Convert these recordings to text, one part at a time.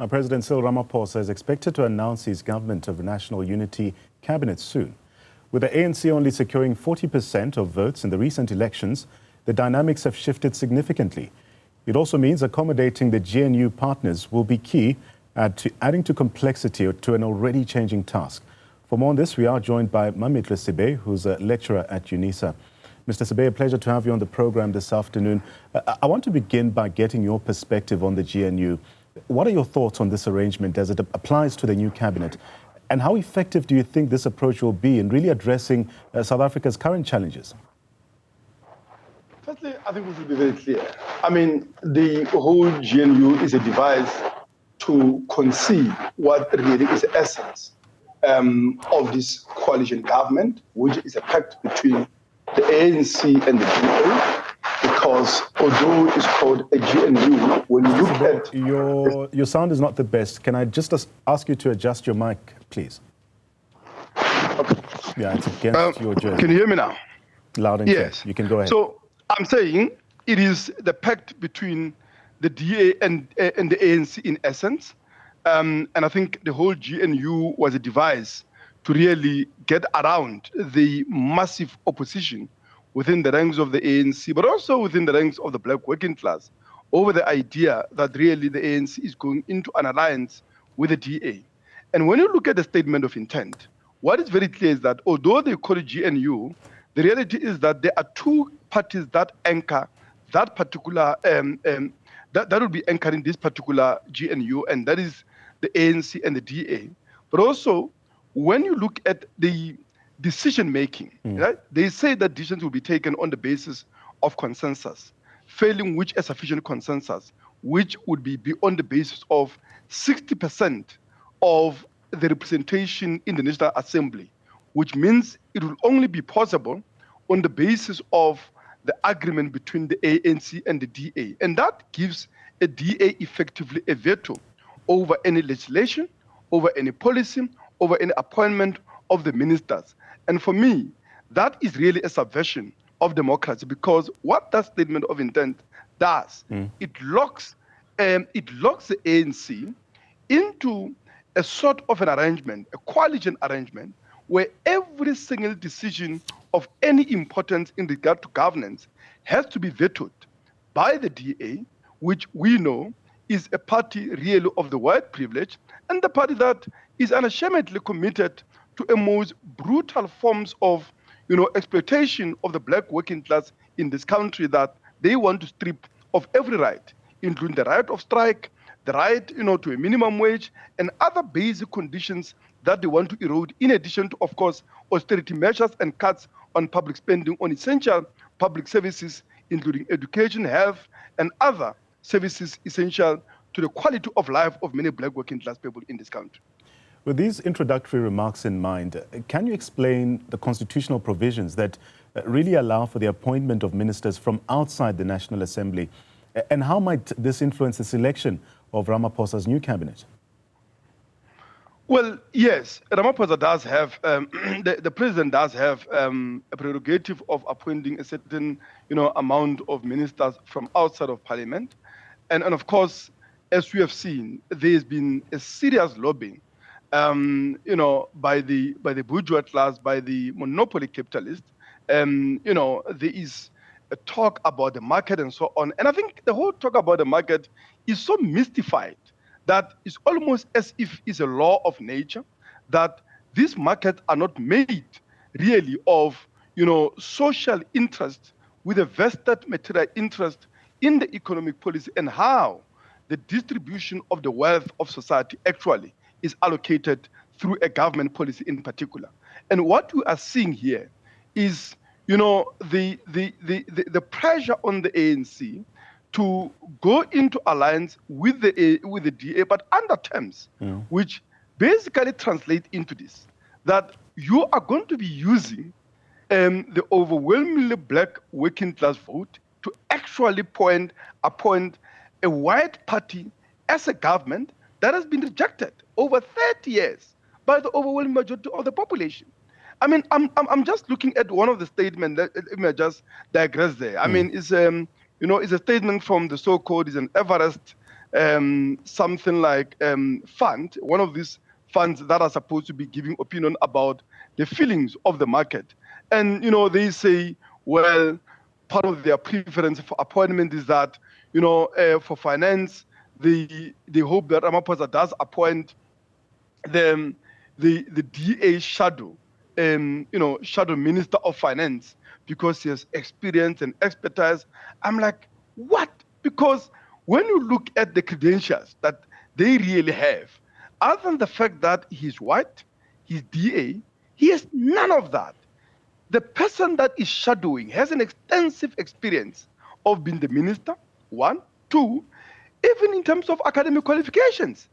President Cyril Ramaphosa is expected to announce his government of national unity cabinet soon. With the ANC only securing 40% of votes in the recent elections, the dynamics have shifted significantly. It also means accommodating the GNU partners will be key to adding to complexity to an already changing task. For more on this, we are joined by Mametlwe Sebei, who's a lecturer at Unisa. Mr. Sebei, a pleasure to have you on the program this afternoon. I want to begin by getting your perspective on the GNU. What are your thoughts on this arrangement as it applies to the new cabinet? And how effective do you think this approach will be in really addressing South Africa's current challenges? Firstly, I think we should be very clear. I mean, the whole GNU is a device to conceive what really is the essence of this coalition government, which is a pact between the ANC and the DA. Because although it's called a GNU, when you look at... Your sound is not the best. Can I just ask you to adjust your mic, please? Okay. Yeah, it's against your jersey. Can you hear me now? Loud and clear. You can go ahead. So I'm saying it is the pact between the DA and the ANC in essence. And I think the whole GNU was a device to really get around the massive opposition within the ranks of the ANC, but also within the ranks of the black working class, over the idea that really the ANC is going into an alliance with the DA. And when you look at the statement of intent, what is very clear is that although they call it GNU, the reality is that there are two parties that anchor that particular, that will be anchoring this particular GNU, and that is the ANC and the DA. But also, when you look at the decision-making, right? They say that decisions will be taken on the basis of consensus, failing which a sufficient consensus, which would be on the basis of 60% of the representation in the National Assembly, which means it will only be possible on the basis of the agreement between the ANC and the DA. And that gives a DA effectively a veto over any legislation, over any policy, over any appointment of the ministers. And for me, that is really a subversion of democracy, because what that statement of intent does, it locks the ANC into a sort of an arrangement, a coalition arrangement, where every single decision of any importance in regard to governance has to be vetoed by the DA, which we know is a party really of the white privilege, and the party that is unashamedly committed to a most brutal forms of, exploitation of the black working class in this country, that they want to strip of every right, including the right of strike, the right, to a minimum wage, and other basic conditions that they want to erode, in addition to, of course, austerity measures and cuts on public spending on essential public services, including education, health, and other services essential to the quality of life of many black working class people in this country. With these introductory remarks in mind, can you explain the constitutional provisions that really allow for the appointment of ministers from outside the National Assembly? And how might this influence the selection of Ramaphosa's new cabinet? Well, yes, Ramaphosa does have, the president does have a prerogative of appointing a certain, amount of ministers from outside of parliament. And of course, as we have seen, there's been a serious lobbying by the bourgeois class, by the monopoly capitalists. There is a talk about the market and so on. And I think the whole talk about the market is so mystified that it's almost as if it's a law of nature, that these markets are not made really of, social interest with a vested material interest in the economic policy and how the distribution of the wealth of society actually is allocated through a government policy in particular. And what we are seeing here is, the pressure on the ANC to go into alliance with the DA, but under terms, which basically translate into this, that you are going to be using the overwhelmingly black working class vote to actually appoint a white party as a government that has been rejected over 30 years by the overwhelming majority of the population. I mean, I'm just looking at one of the statements. Let me just digress there. I mean, it's a statement from the so-called, is an Everest something like fund, one of these funds that are supposed to be giving opinion about the feelings of the market. And, they say, well, part of their preference for appointment is that, for finance, they hope that Ramaphosa does appoint the DA shadow, shadow minister of finance, because he has experience and expertise. I'm like, what? Because when you look at the credentials that they really have, other than the fact that he's white, he's DA, he has none of that. The person that is shadowing has an extensive experience of being the minister, one. Two, even in terms of academic qualifications,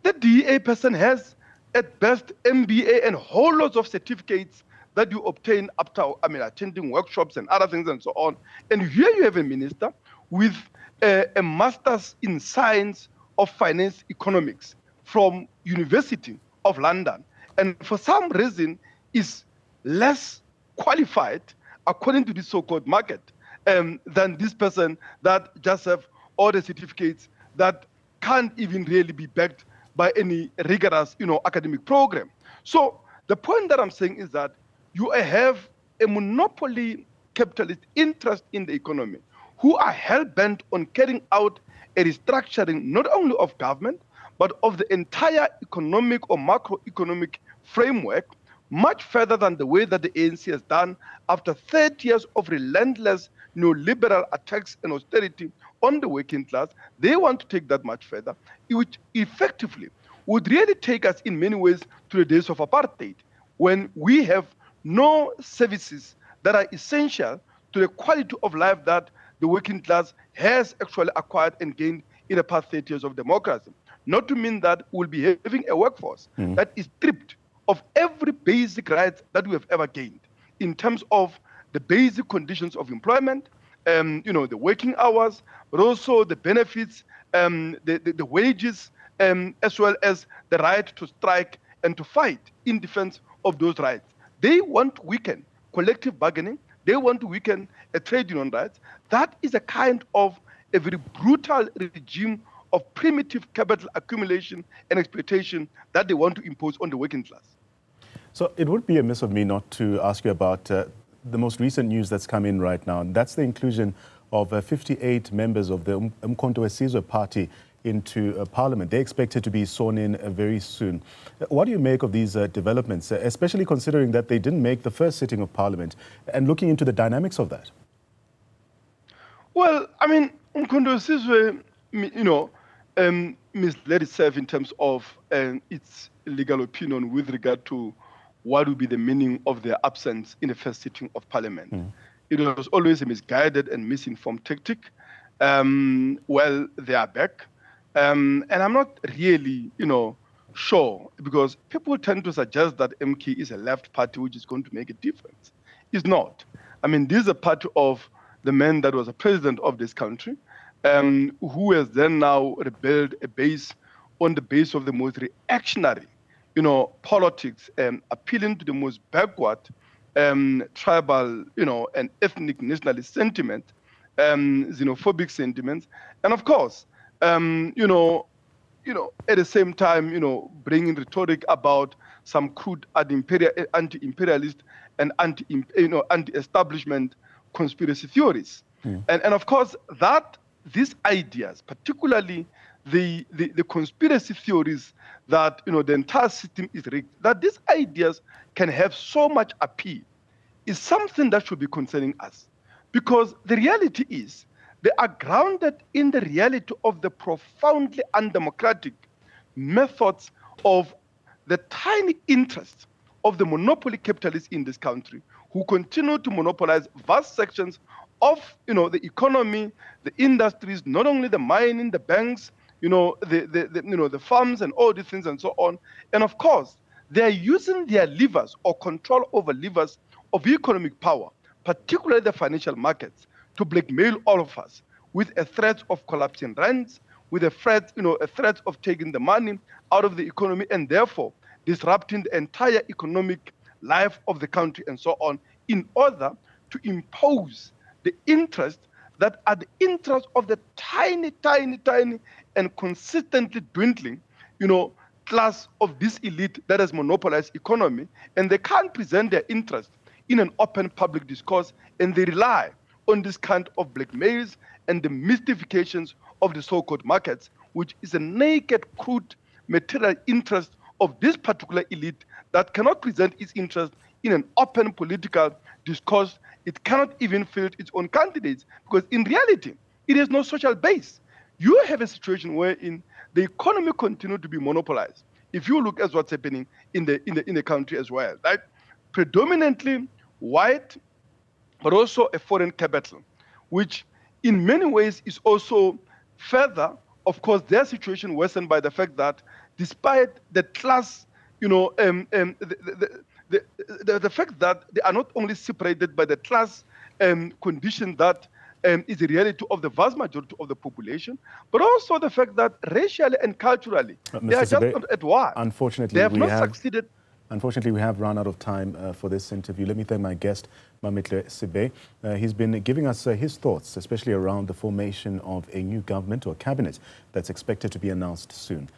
the DA person has at best MBA and whole lots of certificates that you obtain after, attending workshops and other things and so on. And here you have a minister with a master's in science of finance economics from University of London, and for some reason is less qualified, according to the so-called market, than this person that just have all the certificates that can't even really be backed by any rigorous, academic program. So the point that I'm saying is that you have a monopoly capitalist interest in the economy who are hell-bent on carrying out a restructuring not only of government, but of the entire economic or macroeconomic framework, much further than the way that the ANC has done after 30 years of relentless neoliberal attacks and austerity on the working class. They want to take that much further, which effectively would really take us in many ways to the days of apartheid, when we have no services that are essential to the quality of life that the working class has actually acquired and gained in the past 30 years of democracy. Not to mean that we'll be having a workforce that is stripped of every basic right that we have ever gained in terms of the basic conditions of employment, the working hours, but also the benefits, the wages, as well as the right to strike and to fight in defense of those rights. They want to weaken collective bargaining. They want to weaken trade union rights. That is a kind of a very brutal regime of primitive capital accumulation and exploitation that they want to impose on the working class. So it would be amiss of me not to ask you about the most recent news that's come in right now. And that's the inclusion of 58 members of the Umkhonto we Sizwe party into Parliament. They're expected to be sworn in very soon. What do you make of these developments, especially considering that they didn't make the first sitting of Parliament, and looking into the dynamics of that? Well, Umkhonto we Sizwe, misled itself in terms of its legal opinion with regard to what would be the meaning of their absence in the first sitting of Parliament. It was always a misguided and misinformed tactic. Well, they are back. And I'm not really, sure, because people tend to suggest that MK is a left party which is going to make a difference. It's not. This is a party of the man that was a president of this country, who has then now rebuilt a base on the base of the most reactionary, politics, appealing to the most backward, tribal, and ethnic nationalist sentiment, xenophobic sentiments, and of course, at the same time, bringing rhetoric about some crude anti-imperialist and anti-establishment conspiracy theories, and of course these ideas, particularly the conspiracy theories that the entire system is rigged, that these ideas can have so much appeal, is something that should be concerning us, because the reality is they are grounded in the reality of the profoundly undemocratic methods of the tiny interests of the monopoly capitalists in this country, who continue to monopolize vast sections of the economy, the industries, not only the mining, the banks, the farms and all these things and so on. And of course, they are using their levers or control over levers of economic power, particularly the financial markets, to blackmail all of us with a threat of collapsing rents, with a threat, a threat of taking the money out of the economy and therefore disrupting the entire economic life of the country and so on, in order to impose the interest that are the interest of the tiny, tiny, tiny and consistently dwindling, class of this elite that has monopolized economy, and they can't present their interest in an open public discourse, and they rely on this kind of blackmails and the mystifications of the so-called markets, which is a naked, crude, material interest of this particular elite that cannot present its interest in an open political discourse. It cannot even field its own candidates because in reality, it has no social base. You have a situation wherein the economy continues to be monopolized. If you look at what's happening in the country as well, right? Predominantly white, but also a foreign capital, which in many ways is also further, of course, their situation worsened by the fact that despite the class, the fact that they are not only separated by the class condition that is the reality of the vast majority of the population, but also the fact that racially and culturally, they are just not at war. Unfortunately, they have not succeeded. Unfortunately, we have run out of time for this interview. Let me thank my guest, Mametlwe Sebei. He's been giving us his thoughts, especially around the formation of a new government or cabinet that's expected to be announced soon.